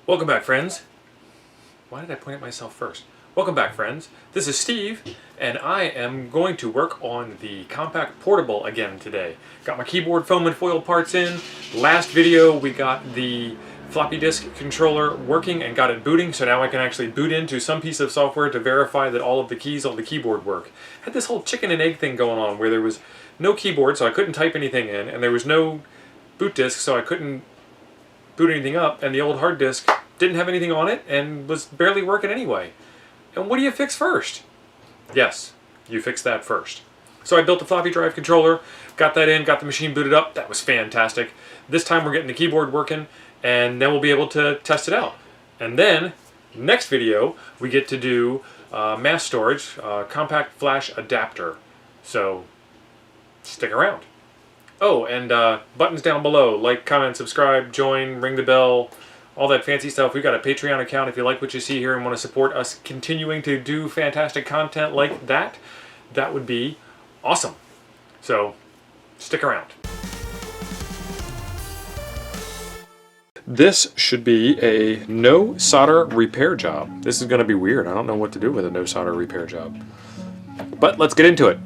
Welcome back, friends. Why did I point at myself first? Welcome back, friends. This is Steve, and I am going to work on the Compaq Portable again today. Got my keyboard foam and foil parts in. Last video we got the floppy disk controller working and got it booting, so now I can actually boot into some piece of software to verify that all of the keys on the keyboard work. Had this whole chicken and egg thing going on where there was no keyboard, so I couldn't type anything in, and there was no boot disk, so I couldn't boot anything up, and the old hard disk didn't have anything on it and was barely working anyway. And what do you fix first? Yes, you fix that first. So I built the floppy drive controller, got that in, got the machine booted up. That was fantastic. This time we're getting the keyboard working, and then we'll be able to test it out. And then, next video, we get to do mass storage, compact flash adapter. So, stick around. Oh, and buttons down below, like, comment, subscribe, join, ring the bell, all that fancy stuff. We've got a Patreon account if you like what you see here and want to support us continuing to do fantastic content like that. That would be awesome. So, stick around. This should be a no solder repair job. This is going to be weird. I don't know what to do with a no solder repair job. But let's get into it.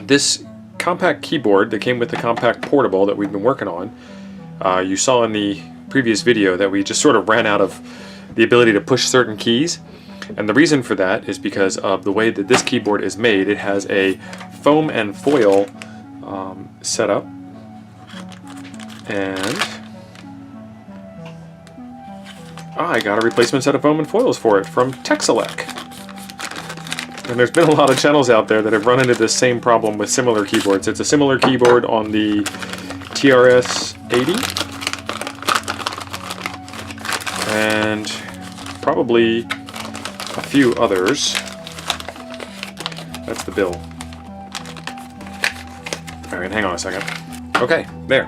This Compaq keyboard that came with the Compaq Portable that we've been working on, you saw in the previous video that we just sort of ran out of the ability to push certain keys, and the reason for that is because of the way that this keyboard is made. It has a foam and foil setup, and I got a replacement set of foam and foils for it from Texelec. And there's been a lot of channels out there that have run into this same problem with similar keyboards. It's a similar keyboard on the TRS-80 and probably a few others. That's the bill. Alright, hang on a second. Okay, there.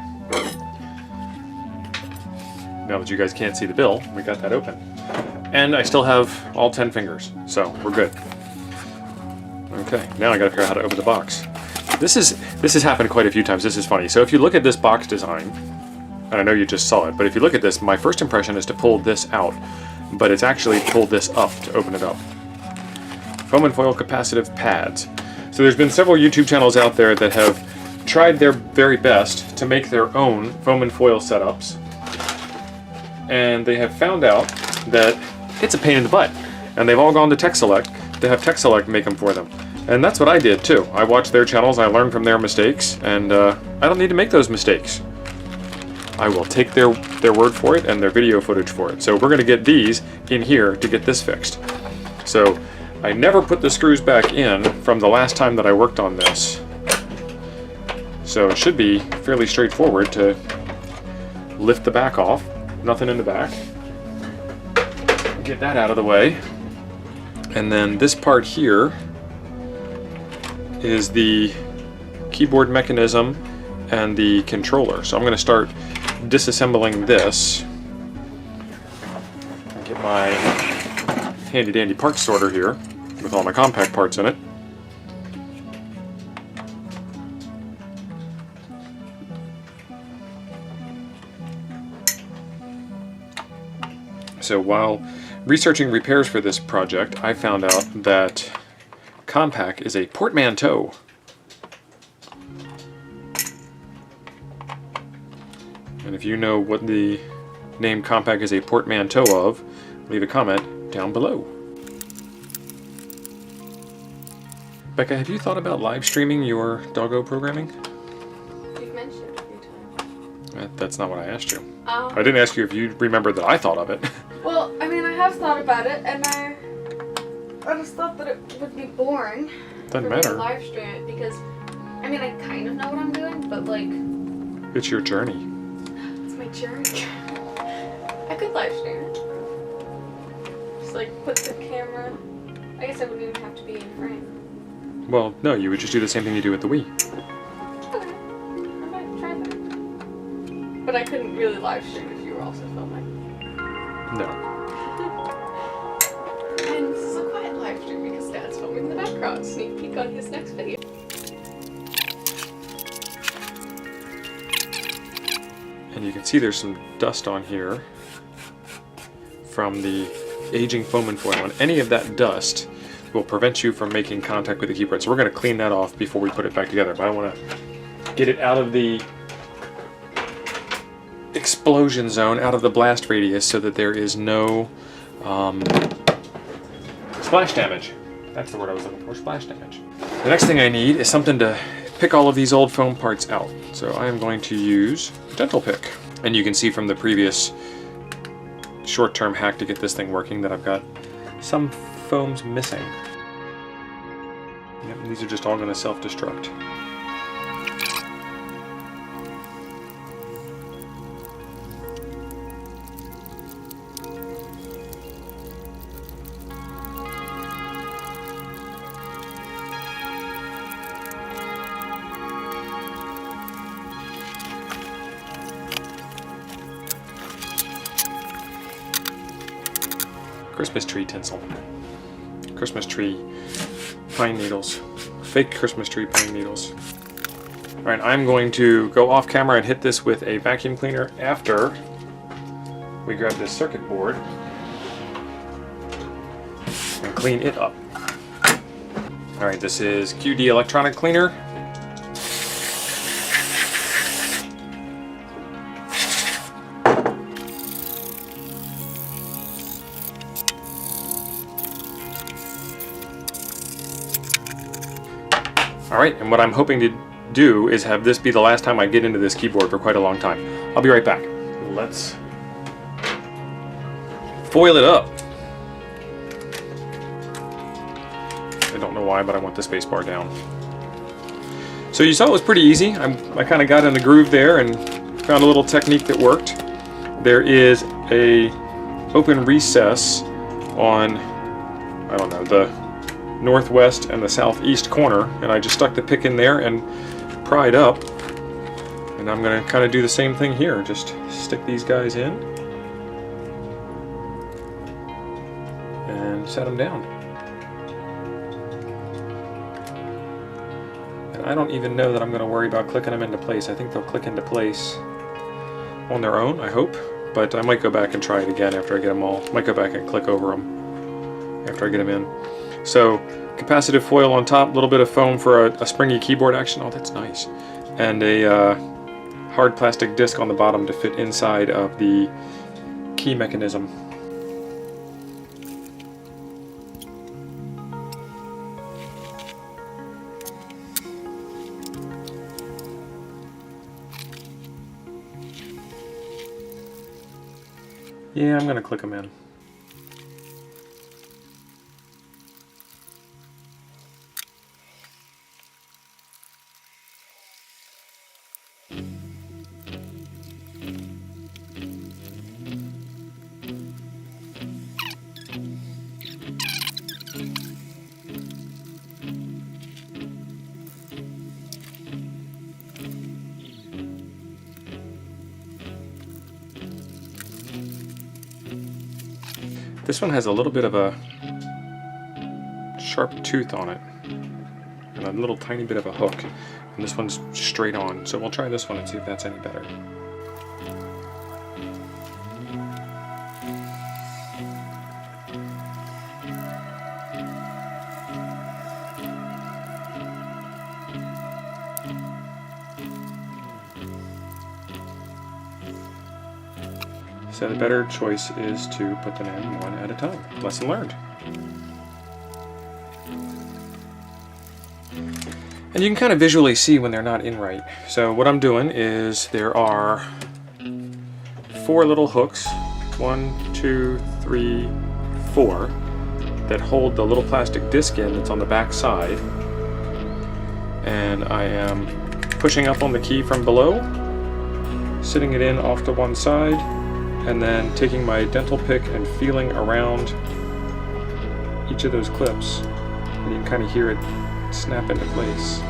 Now that you guys can't see the bill, we got that open. And I still have all 10 fingers, so we're good. Okay, now I gotta figure out how to open the box. This has happened quite a few times. This is funny. So if you look at this box design, and I know you just saw it, but if you look at this, my first impression is to pull this out, but it's actually pulled this up to open it up. Foam and foil capacitive pads. So there's been several YouTube channels out there that have tried their very best to make their own foam and foil setups, and they have found out that it's a pain in the butt, and they've all gone to Texelec to have Texelec make them for them. And that's what I did too. I watched their channels, I learned from their mistakes, and I don't need to make those mistakes. I will take their word for it and their video footage for it. So we're going to get these in here to get this fixed. So I never put the screws back in from the last time that I worked on this. So it should be fairly straightforward to lift the back off. Nothing in the back. Get that out of the way. And then this part here is the keyboard mechanism and the controller. So I'm going to start disassembling this. Get my handy dandy parts sorter here with all my Compaq parts in it. So while researching repairs for this project, I found out that Compaq is a portmanteau. And if you know what the name Compaq is a portmanteau of, leave a comment down below. Becca, have you thought about live streaming your doggo programming? You've mentioned it a few times. That's not what I asked you. I didn't ask you if you remembered that I thought of it. Well, I mean, I have thought about it, and I just thought that it would be boring Doesn't for matter. me to live stream it because, I mean, I kind of know what I'm doing, but like... It's your journey. It's my journey. I could live stream it. Just like put the camera... I guess I wouldn't even have to be in frame. Well, no, you would just do the same thing you do with the Wii. Okay. I might try that. But I couldn't really live stream if you were also filming. No. And this is a quiet live stream because Dad's filming in the background. Sneak peek on his next video. And you can see there's some dust on here. from the aging foam and foil, and any of that dust will prevent you from making contact with the keyboard. So we're going to clean that off before we put it back together, but I want to get it out of the explosion zone, out of the blast radius, so that there is no splash damage. That's the word I was looking for, splash damage. The next thing I need is something to pick all of these old foam parts out. So I am going to use a dental pick. And you can see from the previous short-term hack to get this thing working that I've got some foams missing. Yep, these are just all going to self-destruct. Christmas tree tinsel. Christmas tree pine needles. Fake Christmas tree pine needles. Alright, I'm going to go off camera and hit this with a vacuum cleaner after we grab this circuit board and clean it up. Alright, this is QD electronic cleaner. Alright, and what I'm hoping to do is have this be the last time I get into this keyboard for quite a long time. I'll be right back. Let's foil it up. I don't know why, but I want the space bar down. So you saw it was pretty easy. I kind of got in the groove there and found a little technique that worked. There is a open recess on, I don't know, the northwest and the southeast corner, and I just stuck the pick in there and pried up, and I'm going to kind of do the same thing here. Just stick these guys in and set them down. And I don't even know that I'm going to worry about clicking them into place. I think they'll click into place on their own, I hope, but I might go back and try it again after I get them all. Might go back and click over them after I get them in. So, capacitive foil on top, a little bit of foam for a springy keyboard action. Oh, that's nice. And a hard plastic disc on the bottom to fit inside of the key mechanism. Yeah, I'm going to click them in. This one has a little bit of a sharp tooth on it and a little tiny bit of a hook, and this one's straight on, so we'll try this one and see if that's any better. So the better choice is to put them in one at a time. Lesson learned. And you can kind of visually see when they're not in right. So what I'm doing is there are 4 little hooks, 1, 2, 3, 4, that hold the little plastic disc in that's on the back side. And I am pushing up on the key from below, sitting it in off to one side, and then taking my dental pick and feeling around each of those clips, and you can kind of hear it snap into place.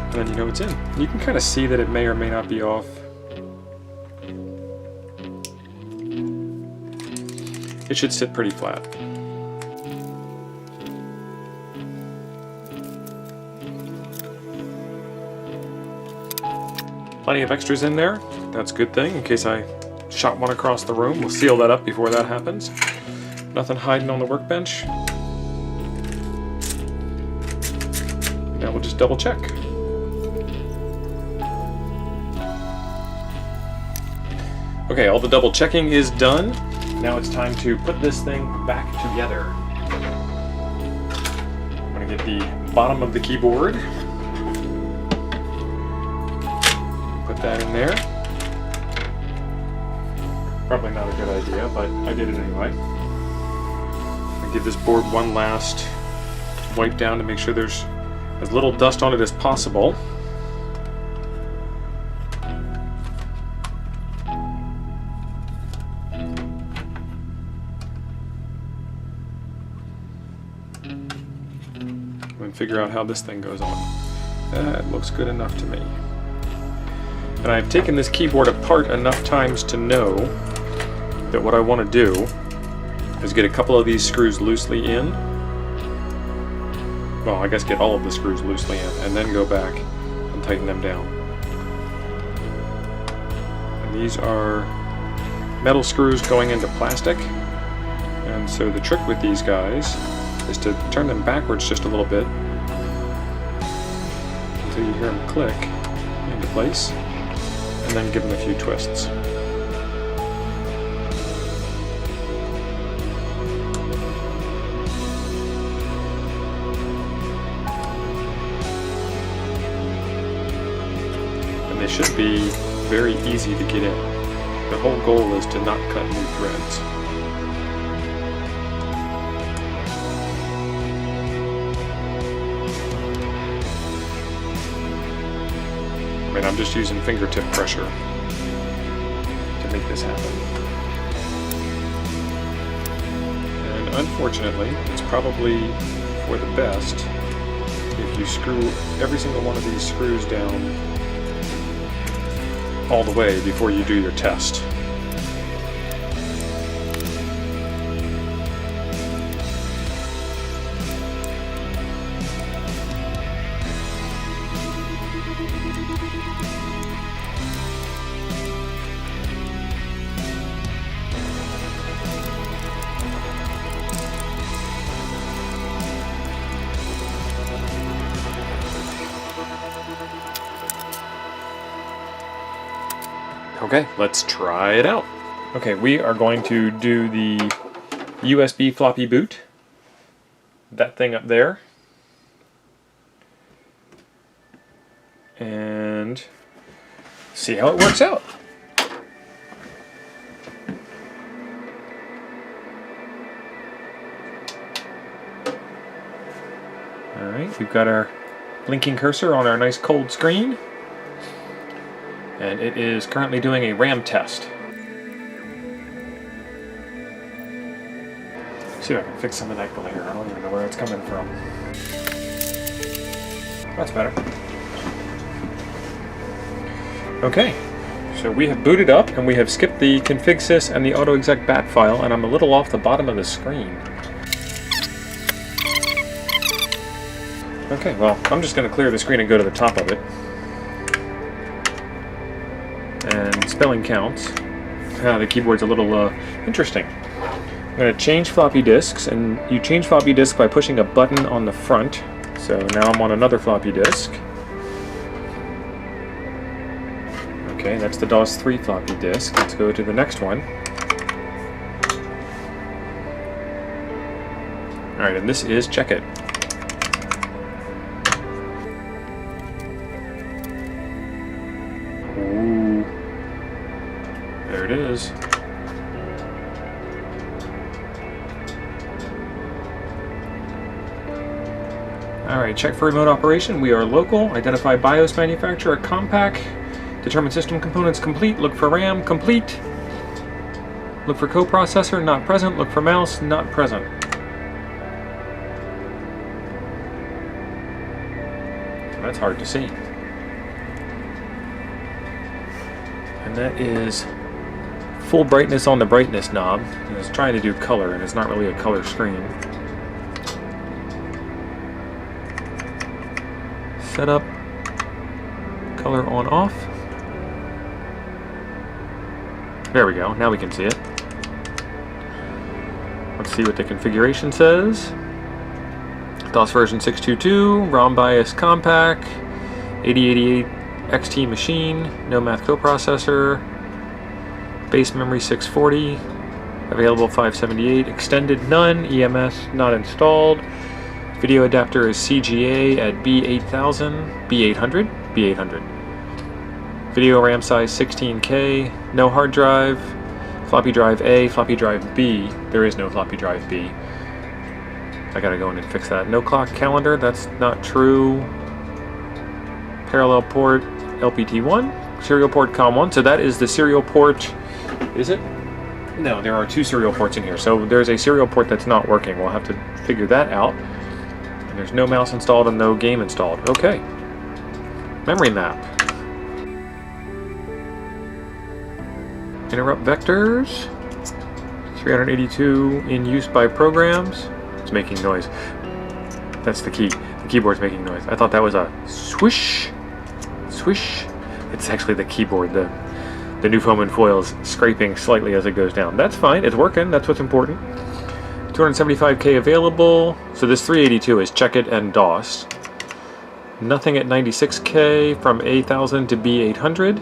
And then you know it's in. And you can kind of see that it may or may not be off. It should sit pretty flat. Plenty of extras in there. That's a good thing in case I shot one across the room. We'll seal that up before that happens. Nothing hiding on the workbench. Now we'll just double check. Okay, all the double checking is done. Now it's time to put this thing back together. I'm going to get the bottom of the keyboard. Put that in there. Probably not a good idea, but I did it anyway. I give this board one last wipe down to make sure there's as little dust on it as possible. And figure out how this thing goes on. That looks good enough to me. And I've taken this keyboard apart enough times to know that what I want to do is get a couple of these screws loosely in. Well, I guess get all of the screws loosely in, and then go back and tighten them down. And these are metal screws going into plastic. And so the trick with these guys is to turn them backwards just a little bit until you hear them click into place, and then give them a few twists. And they should be very easy to get in. The whole goal is to not cut new threads. I mean, I'm just using fingertip pressure to make this happen. And unfortunately, it's probably for the best if you screw every single one of these screws down all the way before you do your test. Okay, let's try it out. Okay, we are going to do the USB floppy boot. That thing up there. And see how it works out. Alright, we've got our blinking cursor on our nice cold screen. And it is currently doing a RAM test. See if I can fix some of that glare. I don't even know where it's coming from. That's better. Okay, so we have booted up and we have skipped the config sys and the autoexec bat file, and I'm a little off the bottom of the screen. Okay, well, I'm just going to clear the screen and go to the top of it. And spelling counts. The keyboard's a little interesting. I'm going to change floppy disks, and you change floppy disk by pushing a button on the front. So now I'm on another floppy disk. Okay, that's the DOS 3 floppy disk. Let's go to the next one. Alright, and this is Check It. There it is. Alright, check for remote operation. We are local. Identify BIOS manufacturer, Compaq. Determine system components complete. Look for RAM, complete. Look for coprocessor, not present. Look for mouse, not present. That's hard to see. And that is full brightness on the brightness knob. And it's trying to do color, and it's not really a color screen. Set up color on off. There we go. Now we can see it. Let's see what the configuration says. DOS version 6.2.2, ROM BIOS Compaq, 8088 XT machine, no math coprocessor, base memory 640, available 578, extended none, EMS not installed. Video adapter is CGA at B8000, B800, B800. Video RAM size 16K, no hard drive, floppy drive A, floppy drive B. There is no floppy drive B. I gotta go in and fix that. No clock calendar, that's not true. Parallel port LPT1, serial port COM1. So that is the serial port, is it? No, there are 2 serial ports in here. So there's a serial port that's not working. We'll have to figure that out. And there's no mouse installed and no game installed. Okay. Memory map. Interrupt vectors. 382 in use by programs. It's making noise. That's the key. The keyboard's making noise. I thought that was a swish. Swish. It's actually the keyboard. The new foam and foil is scraping slightly as it goes down. That's fine. It's working. That's what's important. 275K available. So this 382 is check it and DOS. Nothing at 96K from A1000 to B800.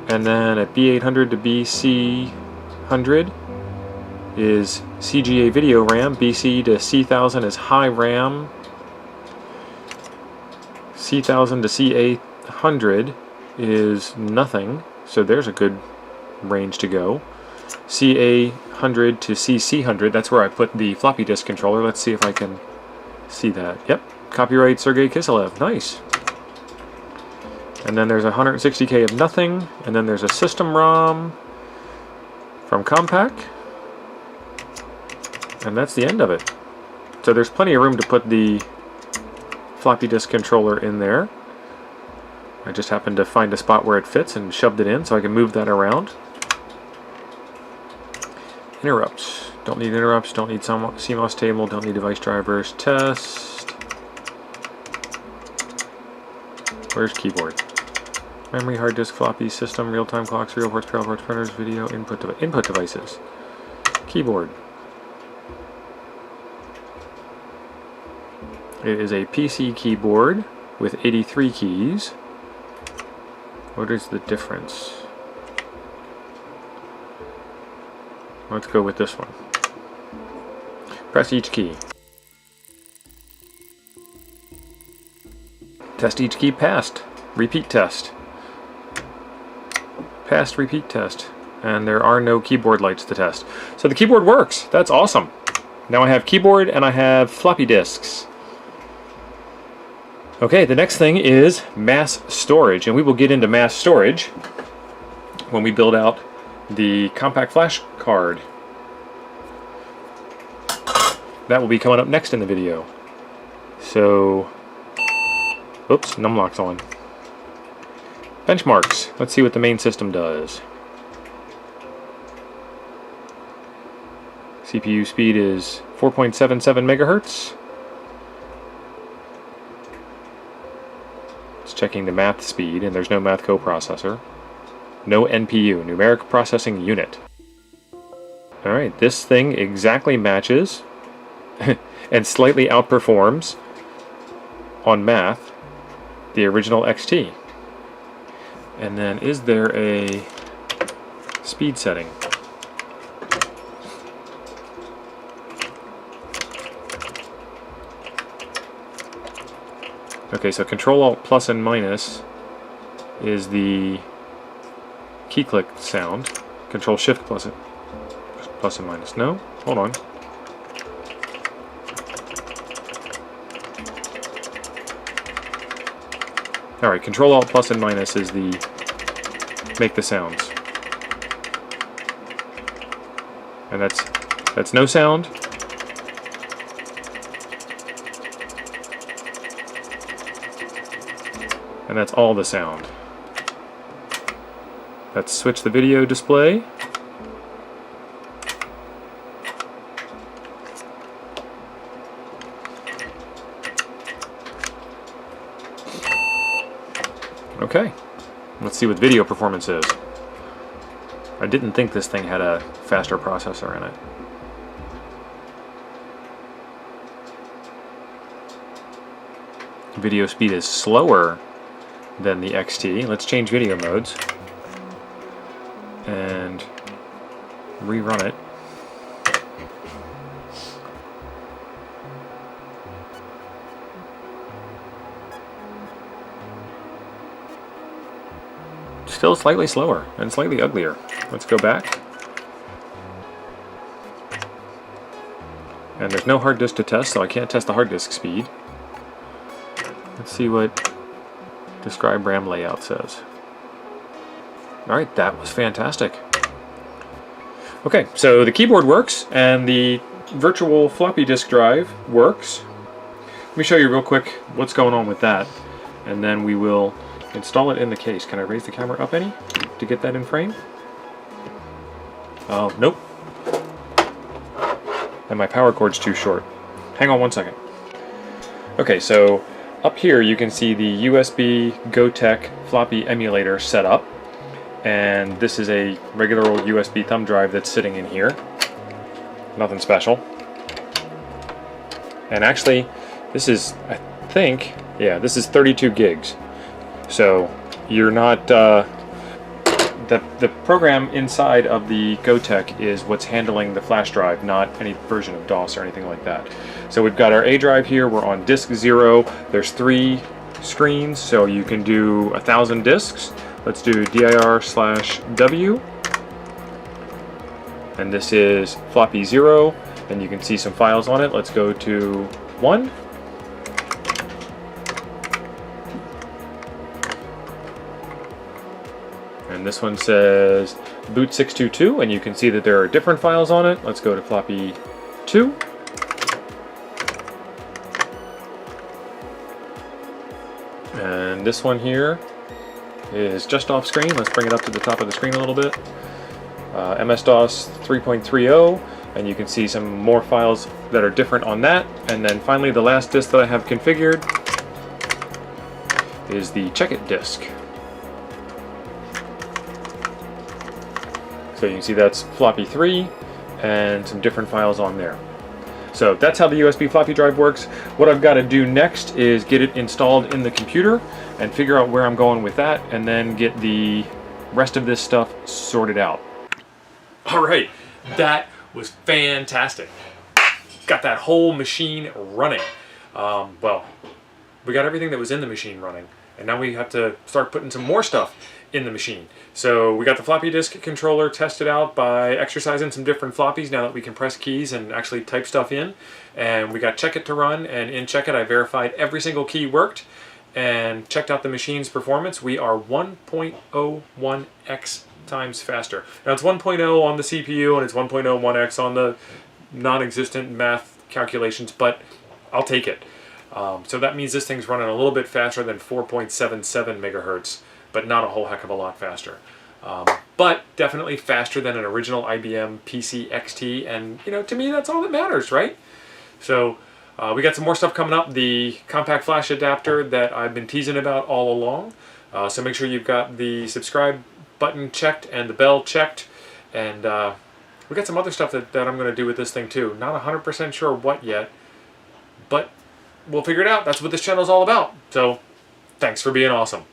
And then at B800 to BC100 is CGA video RAM. BC to C1000 is high RAM. C1000 to C800 is nothing. So there's a good range to go. CA100 to CC100, that's where I put the floppy disk controller. Let's see if I can see that. Yep, copyright Sergei Kiselev, nice. And then there's 160K of nothing, and then there's a system ROM from Compaq, and that's the end of it. So there's plenty of room to put the floppy disk controller in there. I just happened to find a spot where it fits and shoved it in so I can move that around. Interrupts. Don't need interrupts, don't need CMOS table, don't need device drivers. Test. Where's keyboard? Memory, hard disk, floppy, system, real-time clocks, serial ports, parallel ports, printers, video, input devices. Keyboard. It is a PC keyboard with 83 keys. What is the difference? Let's go with this one. Press each key. Test each key passed. Repeat test. Passed, repeat test. And there are no keyboard lights to test. So the keyboard works. That's awesome. Now I have keyboard and I have floppy disks. Okay, the next thing is mass storage, and we will get into mass storage when we build out the Compaq flash card. That will be coming up next in the video. So, oops, numlock's on. Benchmarks. Let's see what the main system does. CPU speed is 4.77 megahertz. It's checking the math speed, and there's no math coprocessor. No NPU, numeric processing unit. Alright, this thing exactly matches and slightly outperforms on math the original XT. And then is there a speed setting? Okay, so Control-Alt plus and minus is the key click sound. Control-Shift plus and minus. No? Hold on. Alright, Control-Alt plus and minus is the make the sounds. And that's no sound. And that's all the sound. Let's switch the video display. Okay, let's see what video performance is. I didn't think this thing had a faster processor in it. Video speed is slower than the XT. Let's change video modes and rerun it. Still slightly slower and slightly uglier. Let's go back. And there's no hard disk to test, so I can't test the hard disk speed. Let's see what describe RAM layout says. Alright, that was fantastic. Okay, so the keyboard works and the virtual floppy disk drive works. Let me show you real quick what's going on with that, and then we will install it in the case. Can I raise the camera up any to get that in frame? Oh, nope. And my power cord's too short. Hang on one second. Okay, so up here you can see the USB Gotek floppy emulator set up. And this is a regular old USB thumb drive that's sitting in here. Nothing special. And actually, this is, I think, yeah, this is 32 gigs. So you're not, the program inside of the Gotek is what's handling the flash drive, not any version of DOS or anything like that. So we've got our A drive here, we're on disk 0. There's 3 screens, so you can do 1,000 disks. Let's do dir/w. And this is floppy 0, and you can see some files on it. Let's go to 1. And this one says boot 622, and you can see that there are different files on it. Let's go to floppy 2. And this one here is just off screen. Let's bring it up to the top of the screen a little bit. MS-DOS 3.30, and you can see some more files that are different on that. And then finally, the last disk that I have configured is the Check-It disk. So you can see that's floppy 3 and some different files on there. So that's how the USB floppy drive works. What I've got to do next is get it installed in the computer and figure out where I'm going with that, and then get the rest of this stuff sorted out. All right, that was fantastic. Got that whole machine running. Well, we got everything that was in the machine running, and now we have to start putting some more stuff in the machine. So we got the floppy disk controller tested out by exercising some different floppies now that we can press keys and actually type stuff in. And we got Check-It to run, and in Check-It I verified every single key worked and checked out the machine's performance. We are 1.01x times faster. Now it's 1.0 on the CPU and it's 1.01x on the non-existent math calculations, but I'll take it. So that means this thing's running a little bit faster than 4.77 megahertz, but not a whole heck of a lot faster. But definitely faster than an original IBM PC XT, and you know, to me that's all that matters, right? So we got some more stuff coming up. The compact flash adapter that I've been teasing about all along. So make sure you've got the subscribe button checked and the bell checked. And we got some other stuff that I'm going to do with this thing too. Not 100% sure what yet, but we'll figure it out. That's what this channel is all about. So thanks for being awesome.